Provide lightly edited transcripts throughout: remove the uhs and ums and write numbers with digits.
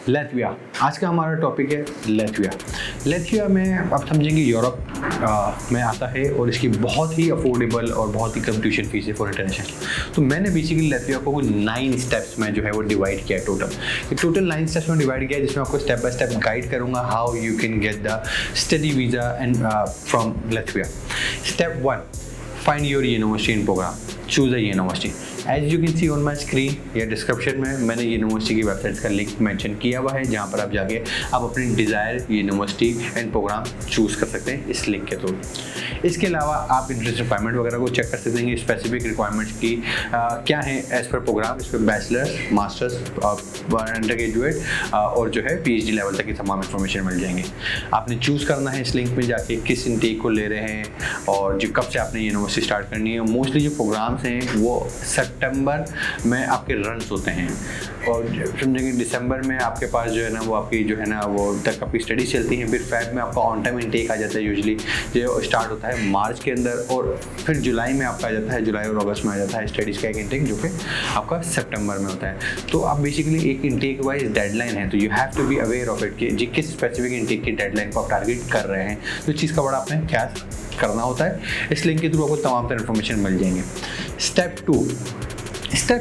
लैत्विया, आज का हमारा टॉपिक है लैत्विया। लैत्विया में आप समझेंगे यूरोप में आता है और इसकी बहुत ही अफोर्डेबल और बहुत ही कम ट्यूशन फीस है फॉर इंटरनेशनल। तो मैंने बेसिकली लैत्विया को 9 स्टेप्स में जो है वो डिवाइड किया टोटल 9 स्टेप्स में डिवाइड किया, जिसमें आपको स्टेप बाय स्टेप गाइड करूँगा how you can get the study visa and from Latvia. Step 1, find your university in program, choose a university. As you can see on my screen या description में मैंने university की website का link mention किया हुआ है, जहां पर आप जाके आप अपनी desire university and program choose कर सकते हैं इस लिंक के थ्रू। इसके अलावा आप इंट्रेंस रिक्वायरमेंट वगैरह को चेक कर सकते हैं, स्पेसिफिक रिक्वायरमेंट्स की क्या है एज पर प्रोग्राम। इस पर बैचलर्स, मास्टर्स, अंडर ग्रेजुएट और जो है PhD लेवल तक की तमाम इन्फॉर्मेशन मिल जाएंगे। आपने चूज़ करना है इस लिंक में जाके किस इंटेक को ले रहे हैं और जो कब से आपने यूनिवर्सिटी स्टार्ट करनी है। मोस्टली जो प्रोग्राम्स हैं वो सितंबर में आपके रन्स होते हैं और समझेंगे दिसंबर में आपके पास जो है ना वो आपकी जो है ना वो तक आपकी स्टडी चलती हैं। फिर फेब में आपका ऑन टाइम इंटेक आ जाता है, यूजुअली जो स्टार्ट होता है मार्च के अंदर, और फिर जुलाई में आपका आ जाता है, जुलाई और अगस्त में आ जाता है स्टडीज़ का एक इंटेक जो कि आपका सितंबर में होता है। तो आप बेसिकली एक इंटेक वाइज डेडलाइन है, तो you have to be aware of it कि जी किस स्पेसिफिक इंटेक की डेडलाइन को आप टारगेट कर रहे हैं। तो इस चीज़ का बड़ा आपने ख्याल करना होता है। इस लिंक के थ्रू आपको तमाम तरह इन्फॉर्मेशन मिल जाएंगे। स्टेप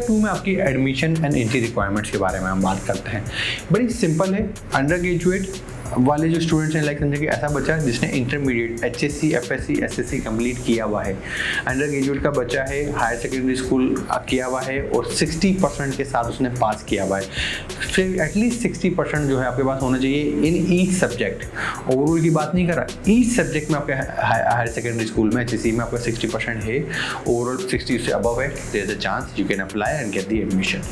2 में आपकी एडमिशन एंड एंट्री रिक्वायरमेंट्स के बारे में हम बात करते हैं। बड़ी सिंपल है। अंडर ग्रेजुएट वाले जो स्टूडेंट्स हैं, लाइक समझे कि ऐसा बच्चा जिसने intermediate HSC, FSC, SSC complete किया हुआ है, अंडर ग्रेजुएट का बच्चा है, हायर सेकेंडरी स्कूल किया हुआ है और 60% के साथ उसने पास किया हुआ है। फिर एटलीस्ट 60% जो है आपके पास होना चाहिए इन ईच सब्जेक्ट। ओवरऑल की बात नहीं कर रहा, ईच सब्जेक्ट में आपके हायर सेकेंडरी स्कूल में HSC में आपका 60% है, ओवरऑल 60 से अबव है, there is a chance you can apply and get the admission.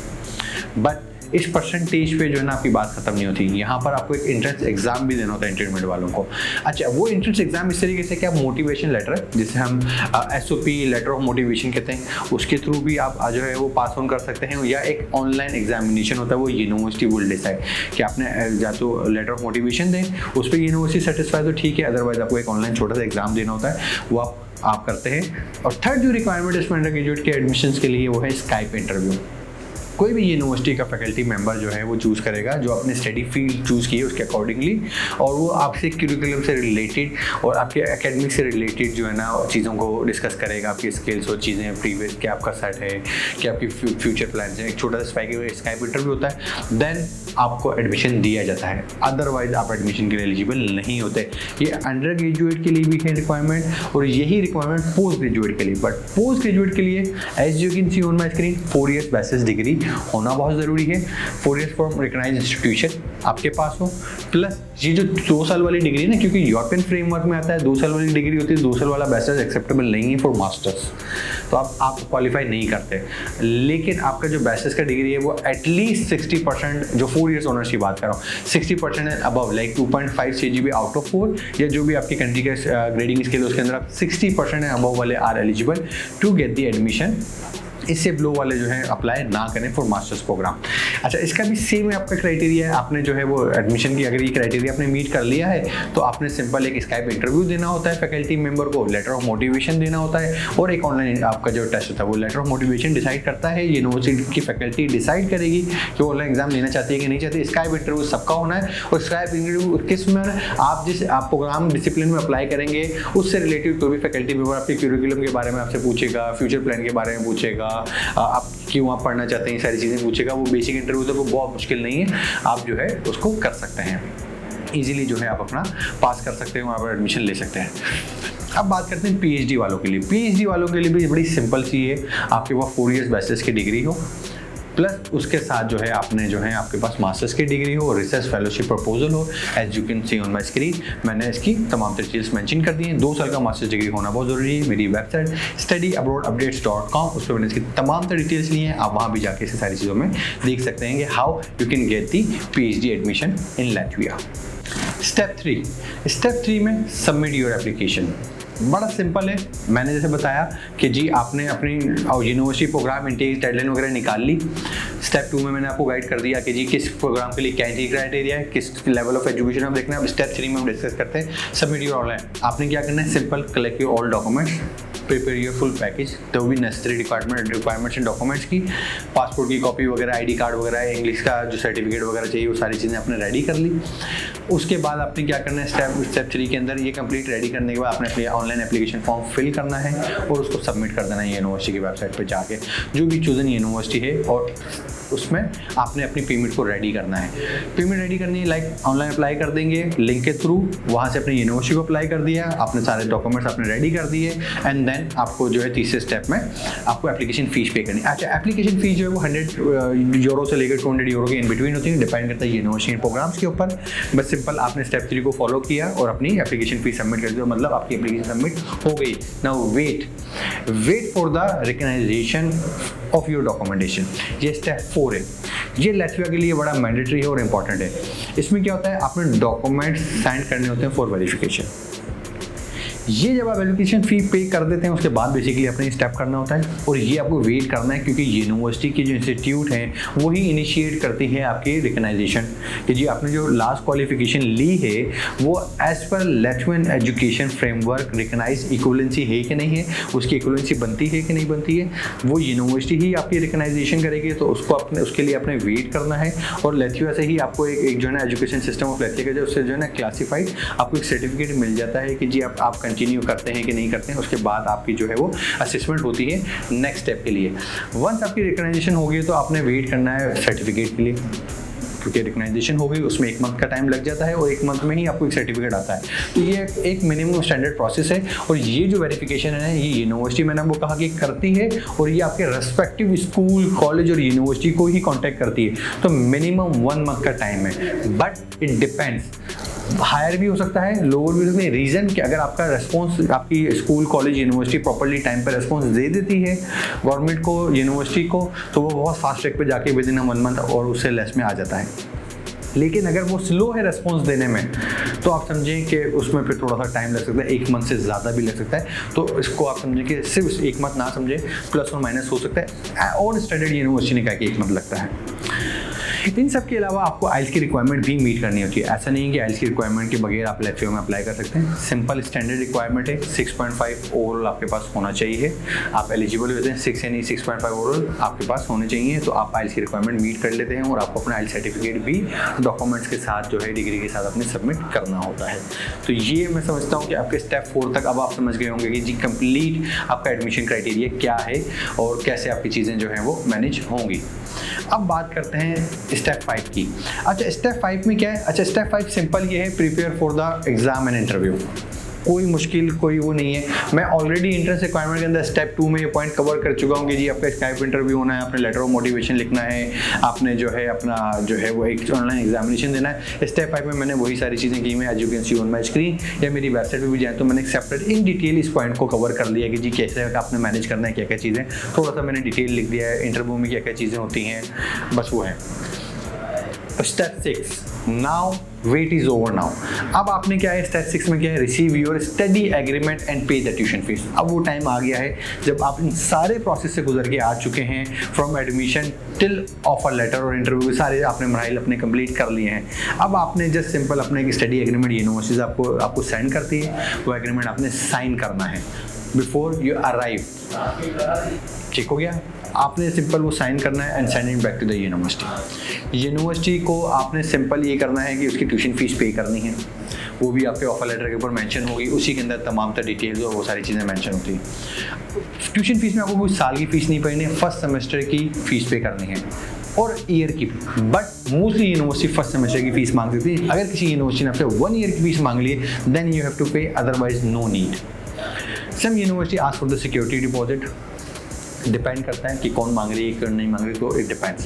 But इस परसेंटेज पे जो है ना आपकी बात खत्म नहीं होती। यहाँ पर आपको एक एंट्रेंस एग्जाम भी देना होता है इंटरमीडिएट वालों को। अच्छा, वो एंट्रेंस एग्जाम इस तरीके से क्या मोटिवेशन लेटर, जिसे हम SOP लेटर ऑफ मोटिवेशन कहते हैं, उसके थ्रू भी आप जो है वो पास ऑन कर सकते हैं, या एक ऑनलाइन एग्जामिनेशन होता है, वो यूनिवर्सिटी विल डिसाइड कि आपने या तो लेटर ऑफ मोटिवेशन दें, उस पर यूनिवर्सिटी सेटिस्फाई तो ठीक है, अदरवाइज आपको एक ऑनलाइन छोटा सा एग्जाम देना होता है, वो आप करते हैं। और थर्ड जो रिक्वायरमेंट इसमें अंडर ग्रेजुएट के एडमिशन्स के लिए वो है स्काइप इंटरव्यू। कोई भी यूनिवर्सिटी का फैकल्टी मेंबर जो है वो चूज़ करेगा जो अपने स्टडी फील्ड चूज़ की है उसके अकॉर्डिंगली, और वो आपसे करिकुलम से रिलेटेड और आपके एकेडमिक से रिलेटेड जो है ना चीज़ों को डिस्कस करेगा, आपकी स्किल्स और चीज़ें प्रीवियस क्या आपका सेट है, क्या आपकी फ्यूचर प्लान्स हैं। एक छोटा सा स्काइप इंटरव्यू होता है, देन आपको एडमिशन दिया जाता है, अदरवाइज आप एडमिशन के लिए एलिजिबल नहीं होते। ये अंडर ग्रेजुएट के लिए भी है रिक्वायरमेंट और यही रिक्वायरमेंट पोस्ट ग्रेजुएट के लिए। बट पोस्ट ग्रेजुएट के लिए as you can see on my screen 4 years bachelors degree होना बहुत ज़रूरी है। 4 इयर्स फ्रॉम रिकॉग्नाइज्ड इंस्टीट्यूशन आपके पास हो, प्लस ये जो 2 साल वाली डिग्री ना, क्योंकि यूरोपियन फ्रेमवर्क में आता है 2 साल वाली डिग्री होती है, 2 साल वाला बैचलर्स एक्सेप्टेबल नहीं है फॉर मास्टर्स, तो आप क्वालिफाई नहीं करते। लेकिन आपका जो बैचलर्स का डिग्री है वो एटलीस्ट 60%, जो 4 इयर्स ऑनर्स की बात कर रहा हूँ, 60% and above, like 2.5 CGPA out of 4, या जो भी आपकी कंट्री का ग्रेडिंग स्केल उसके अंदर आप 60% एंड अबव वाले are eligible to get the admission. इससे लो वाले जो है अप्लाई ना करें फॉर मास्टर्स प्रोग्राम। अच्छा, इसका भी सेम आपका क्राइटेरिया है। आपने जो है वो एडमिशन की अगर ये क्राइटेरिया आपने मीट कर लिया है तो आपने सिंपल एक स्काइप इंटरव्यू देना होता है फैकल्टी मेंबर को, लेटर ऑफ मोटिवेशन देना होता है, और एक ऑनलाइन आपका जो टेस्ट होता है वो लेटर ऑफ मोटिवेशन डिसाइड करता है, यूनिवर्सिटी की फैकल्टी डिसाइड करेगी कि वो ऑनलाइन एग्जाम लेना चाहती है कि नहीं चाहती। स्काइप इंटरव्यू सबका होना है, और स्काइप इंटरव्यू किस में आप जिस आप प्रोग्राम डिसिप्लिन में अप्लाई करेंगे उससे रिलेटेड कोई भी फैकल्टी मेंबर आपके करिकुलम के बारे में आपसे पूछेगा, फ्यूचर प्लान के बारे में पूछेगा, आप क्यों आप पढ़ना चाहते हैं, ये सारी चीज़ें पूछेगा। वो बेसिक इंटरव्यू तो वो बहुत मुश्किल नहीं है, आप जो है उसको कर सकते हैं इजीली, जो है आप अपना पास कर सकते हैं, वहाँ पर एडमिशन ले सकते हैं। अब बात करते हैं PhD वालों के लिए। PhD वालों के लिए भी बड़ी सिंपल सी है, आपके पास 4 इयर्स बैचलर्स की डिग्री हो, प्लस उसके साथ जो है आपने जो है आपके पास मास्टर्स की डिग्री हो, रिसर्च फेलोशिप प्रपोजल हो। As you can see on my screen मैंने इसकी तमाम डिटेल्स मेंशन कर दी हैं। 2 साल का मास्टर्स डिग्री होना बहुत ज़रूरी है। मेरी वेबसाइट studyabroadupdates.com, उस पर मैंने इसकी तमाम डिटेल्स ली हैं, आप वहाँ भी जाके इस सारी चीज़ों में देख सकते हैं कि how you can get the PhD admission in Latvia. Step 3 में सबमिट योर एप्लीकेशन। बड़ा सिंपल है, मैंने जैसे बताया कि जी आपने अपनी यूनिवर्सिटी प्रोग्राम इंटेक डेडलाइन वगैरह निकाल ली। स्टेप 2 में मैंने आपको गाइड कर दिया कि जी किस प्रोग्राम के लिए क्या क्राइटेरिया है, किस लेवल ऑफ एजुकेशन हम देखना है। अब स्टेप 3 में हम डिस्कस करते हैं सबमिट योर ऑनलाइन। आपने क्या करना है, simple collect your all documents, prepare your full package, तो भी नेसेसरी रिक्वायरमेंट्स एंड डॉक्यूमेंट्स की, पासपोर्ट की कॉपी वगैरह, आईडी कार्ड वगैरह, इंग्लिश का जो सर्टिफिकेट वगैरह चाहिए वो सारी चीज़ें आपने रेडी कर ली। उसके बाद आपने क्या करना है, स्टेप 3 के अंदर ये कंप्लीट रेडी करने के बाद आपने अपनी ऑनलाइन एप्लीकेशन फॉर्म फिल करना है और उसको सबमिट कर देना है यूनिवर्सिटी की वेबसाइट पर जाके, जो भी चूजन यूनिवर्सिटी है, और उसमें आपने अपनी पेमेंट को रेडी करना है। पेमेंट रेडी करनी है लाइक ऑनलाइन अप्लाई कर देंगे लिंक के थ्रू, वहाँ से अपनी यूनिवर्सिटी को अप्लाई कर दिया, आपने सारे डॉक्यूमेंट्स आपने रेडी कर दिए, एंड देन आपको जो है तीसरे स्टेप में आपको एप्लीकेशन फ़ीस पे करनी है। अच्छा, एप्लीकेशन फ़ीस जो है वो 100 यूरो से लेकर 200 यूरो के इन बिटवीन होती है, डिपेंड करता है यूनिवर्सिटी प्रोग्राम्स के ऊपर। बस सिंपल आपने स्टेप 3 को फॉलो किया और अपनी एप्लीकेशन फ़ीस सबमिट कर दी, मतलब आपकी एप्लीकेशन सबमिट हो गई। Now wait for the recognization of your documentation, ये स्टेप 4 है। ये लैटविया के लिए बड़ा मैंडेटरी है और इम्पॉर्टेंट है। इसमें क्या होता है, आपने डॉक्यूमेंट्स साइन करने होते हैं फॉर वेरिफिकेशन। ये जब आप एप्लीकेशन फ़ी पे कर देते हैं उसके बाद बेसिकली अपने स्टेप करना होता है, और ये आपको वेट करना है क्योंकि यूनिवर्सिटी की जो इंस्टीट्यूट हैं वही इनिशिएट करती हैं आपकी रिकग्नाइजेशन कि जी आपने जो लास्ट क्वालिफिकेशन ली है वो as per Latvian education framework recognize equivalency है कि नहीं है, उसकी इक्विवेलेंसी बनती है कि नहीं बनती है, वो यूनिवर्सिटी ही आपकी रिकग्नाइजेशन करेगी। तो उसके लिए आपने वेट करना है, और लैटविया से ही आपको एक जो है ना एजुकेशन सिस्टम ऑफ लैटविया का जो उससे जो है ना क्लासीफाइड आपको एक सर्टिफिकेट मिल जाता है कि जी आप कंटिन्यू करते हैं कि नहीं करते हैं। उसके बाद आपकी जो है वो असेसमेंट होती है नेक्स्ट स्टेप के लिए। वंस आपकी रिकग्नाइजेशन हो गई तो आपने वेट करना है सर्टिफिकेट के लिए, क्योंकि रिकग्नाइजेशन हो गई उसमें 1 मंथ का टाइम लग जाता है और 1 मंथ में ही आपको एक सर्टिफिकेट आता है। तो ये एक मिनिमम स्टैंडर्ड प्रोसेस है, और ये जो वेरिफिकेशन है ये यूनिवर्सिटी मैंने आपको कहा कि करती है, और ये आपके रेस्पेक्टिव स्कूल, कॉलेज और यूनिवर्सिटी को ही कॉन्टैक्ट करती है। तो मिनिमम 1 मंथ का टाइम है, बट इट डिपेंड्स, हायर भी हो सकता है, लोअर भी हो सकता है। रीज़न कि अगर आपका रेस्पॉन्स, आपकी school, college, university properly time पर रेस्पॉन्स दे देती है गवर्नमेंट को, यूनिवर्सिटी को, तो वो बहुत फास्ट ट्रैक पे जाके विद इन 1 मंथ और उससे लेस में आ जाता है। लेकिन अगर वो स्लो है रेस्पॉन्स देने में तो आप समझें कि उसमें फिर थोड़ा सा टाइम लग सकता है, 1 मंथ से ज़्यादा भी लग सकता है। तो इसको आप समझें कि सिर्फ 1 मंथ ना समझें, प्लस और माइनस हो सकता है। और स्टैंडर्ड यूनिवर्सिटी ने कहा कि 1 मंथ लगता है। इन सब के अलावा आपको आइल्स की रिक्वायरमेंट भी मीट करनी होती है। ऐसा नहीं है कि आइल्स की रिक्वायरमेंट के बगैर आप लैटविया में अप्लाई कर सकते हैं। सिंपल स्टैंडर्ड रिक्वायरमेंट है, 6.5 ओवरऑल आपके पास होना चाहिए, आप एलिजिबल होते हैं। 6 यानी 6.5 ओवरऑल आपके पास होने चाहिए, तो आप आइल्स की रिक्वायरमेंट मीट कर लेते हैं, और आपको अपना आइल्स सर्टिफिकेट भी डॉक्यूमेंट्स के साथ जो है डिग्री के साथ अपने सबमिट करना होता है। तो ये मैं समझता हूँ कि आपके स्टेप 4 तक अब आप समझ गए होंगे कि जी कंप्लीट आपका एडमिशन क्राइटेरिया क्या है और कैसे आपकी चीज़ें जो हैं वो मैनेज होंगी। अब बात करते हैं स्टेप 5 की। अच्छा, स्टेप 5 में क्या है? अच्छा, स्टेप 5 सिंपल ये है, prepare for the exam and interview. कोई मुश्किल कोई वो नहीं है। मैं ऑलरेडी एंट्रेंस रिक्वायरमेंट के अंदर स्टेप 2 में ये पॉइंट कवर कर चुका हूँ कि जी आपका स्काइप इंटरव्यू होना है, आपने लेटर ऑफ मोटिवेशन लिखना है, आपने जो है अपना जो है वो एक ऑनलाइन एग्जामिनेशन देना है। स्टेप 5 में मैंने वही सारी चीज़ें की मैं, as you can see on my screen या मेरी वेबसाइट पर भी जाए तो मैंने सेपरेट इन डिटेल इस पॉइंट को कवर कर लिया कि जी कैसे आपने मैनेज करना है, क्या क्या चीज़ें, थोड़ा सा मैंने डिटेल लिख दिया है, इंटरव्यू में क्या क्या चीज़ें होती हैं, बस वो है। Step 6, now wait is over now. अब आपने क्या है स्टेप 6 में क्या है, receive your study agreement and pay the tuition fees. अब वो टाइम आ गया है जब आप इन सारे प्रोसेस से गुजर के आ चुके हैं, from admission till offer letter और इंटरव्यू, सारे आपने मराइल अपने कंप्लीट कर लिए हैं। अब आपने जस्ट सिंपल अपने एक स्टडी एग्रीमेंट यूनिवर्सिटीज आपको सेंड करती है, वो एग्रीमेंट आपने साइन करना है बिफोर यू अराइव। ठीक हो गया? आपने सिंपल वो साइन करना है and sending back to the university. University को आपने सिंपल ये करना है कि उसकी ट्यूशन फीस पे करनी है, वो भी आपके ऑफर लेटर के ऊपर मेंशन होगी, उसी के अंदर तमाम तर डिटेल्स और वो सारी चीज़ें मेंशन होती हैं। ट्यूशन फीस में आपको कोई साल की फ़ीस नहीं पड़नी है, फर्स्ट सेमेस्टर की फ़ीस पे करनी है और ईयर की, but mostly university first semester की फ़ीस मांग सकती है। अगर किसी यूनिवर्सिटी ने आपसे 1 ईयर की फ़ीस मांग ली है then you have to pay, otherwise no need. Some university ask for the security deposit, depend करता है कि कौन मांग रही है कौन नहीं मांग रही, तो इट डिपेंड्स।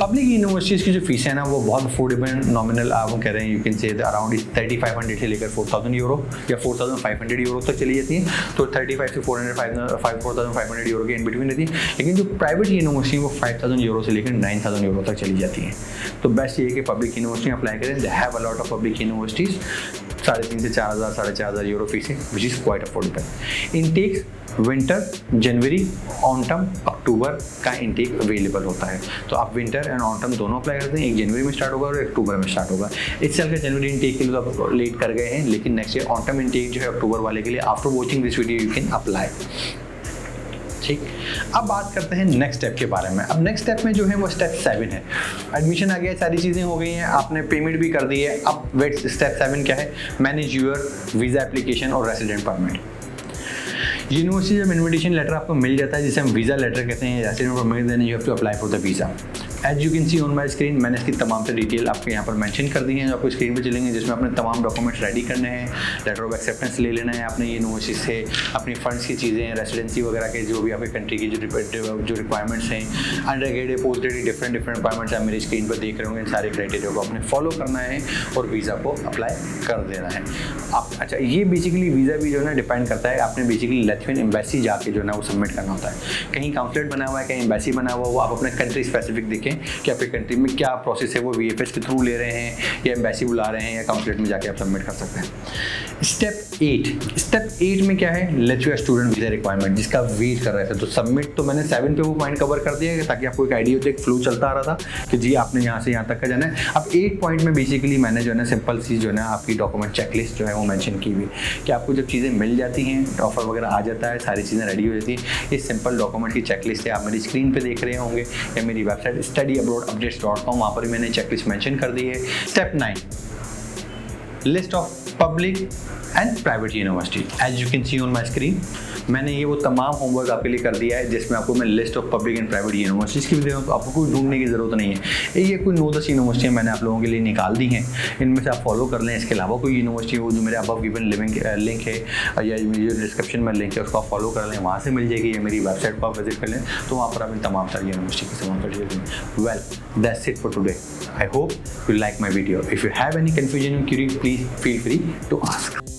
पब्लिक यूनिवर्सिटीज़ की जो फीस है ना वो बहुत अफोर्डेबल, नॉमिनल आप कह रहे हैं, यू कैन से अराउंड 3500 से लेकर 4000 यूरो या 4500 यूरो तक चली जाती हैं। तो 35 से 4500 यूरो के इन बिटवीन रहती है। लेकिन जो प्राइवेट यूनिवर्सिटी वो 5000 यूरो से लेकर 9000 यूरो तक चली जाती हैं। तो बेस्ट ये है कि पब्लिक यूनिवर्सिटी अप्लाई करें, they have a lot of public universities. 3,500 से 4,000 4,500 यूरो फीस है, which is quite affordable. Intake winter, January, autumn, October का इनटेक अवेलेबल होता है। तो आप विंटर एंड ऑटम दोनों अप्लाई करते हैं, एक जनवरी में स्टार्ट होगा और एक अक्टूबर में स्टार्ट होगा। इस साल का जनवरी इनटेक के लिए तो आप लेट कर गए हैं, लेकिन नेक्स्ट ईयर ऑटम इनटेक जो है अक्टूबर वाले के लिए, after watching this video you can apply. ठीक, अब बात करते हैं नेक्स्ट स्टेप के बारे में। अब नेक्स्ट स्टेप में जो है वो स्टेप 7 है। एडमिशन आ गया, सारी चीज़ें हो गई हैं, आपने पेमेंट भी कर दी है। अब वेट, स्टेप 7 क्या है? मैनेज यूर वीज़ा एप्लीकेशन और रेसिडेंट परमिट। यूनिवर्सिटी जब इन्विटेशन लेटर आपको मिल जाता है, जिसे हम वीज़ा लेटर कहते हैं, resident permit, then you have to apply for the visa. As you can see on my screen, मैंने इसकी तमाम से डिटेल आपके यहाँ पर मेंशन कर दी है, जो आपको स्क्रीन पे चलेंगे, जिसमें अपने तमाम डॉक्यूमेंट्स रेडी करने हैं। लेटर ऑफ एक्सेप्टेंस ले लेना है आपने यूनिवर्सिटी से, अपनी फंड्स की चीज़ें, रेसिडेंसी वगैरह के जो भी आपकी कंट्री की जो रिक्वायरमेंट्स हैं, under graded, post graded, different requirements आप मेरी स्क्रीन पर देख रहे होंगे। इन सारे क्राइटेरिया को आपने फॉलो करना है और वीज़ा को अप्लाई कर देना है आप। अच्छा, ये बेसिकली वीज़ा भी जो है ना डिपेंड करता है, आपने बेसिकली लैथुआन एम्बेसी जाके जो है ना वो सबमिट करना होता है। कहीं काउंसलेट बना हुआ है, कहीं एम्बेसी बना हुआ है, वो आप अपने कंट्री स्पेसिफिक देखें कि आपकी कंट्री में क्या प्रोसेस है, वो वीएफएस के थ्रू ले रहे हैं या एम्बेसी बुला रहे हैं या काउंसलेट में जाके आप सबमिट कर सकते हैं। स्टेप 8 में क्या है? लिथुआनिया स्टूडेंट वीज़ा रिक्वायरमेंट, जिसका वेट कर रहे थे। तो सबमिट तो मैंने 7 पे वो पॉइंट कवर कर दिया है, ताकि आपको एक आइडिया हो, एक फ्लो चलता आ रहा था कि जी आपने यहाँ से यहाँ तक का जाना है। अब 8 पॉइंट में बेसिकली मैंने जो है ना सिंपल सी जो है ना आपकी डॉक्यूमेंट चेकलिस्ट जो है वो मेंशन की हुई कि आपको जब चीज़ें मिल जाती हैं, ऑफर वगैरह आ जाता है, सारी चीज़ें रेडी हो जाती है, ये सिंपल डॉक्यूमेंट की चेकलिस्ट है। आप मेरी स्क्रीन पे देख रहे होंगे या मेरी वेबसाइट studyabroadupdates.com, वहाँ पर मैंने चेकलिस्ट मेंशन कर दी है। Step 9, list of public and private university. As you can see on my screen, मैंने ये वो तमाम होमवर्क आपके लिए कर दिया है, जिसमें आपको मैं list of public and private universities की भी दे रहा हूँ, तो आपको कोई ढूंढने की ज़रूरत नहीं है। ये कोई 9-10 यूनिवर्सिटियाँ मैंने आप लोगों के लिए निकाल दी हैं, इनमें से आप फॉलो कर लें। इसके अलावा कोई यूनिवर्सिटी हो जो मेरे अबव गिवन लिंक है या जो डिस्क्रिप्शन में लिंक है उसको आप फॉलो कर लें, वहाँ से मिल जाएगी, या मेरी वेबसाइट को आप विजिट कर लें, तो वहाँ पर आप इन तमाम सारी यूनिवर्सिटी की तमाम कर। Well, that's it for today. I hope you like my video. If you have any confusion or query, please feel free to ask.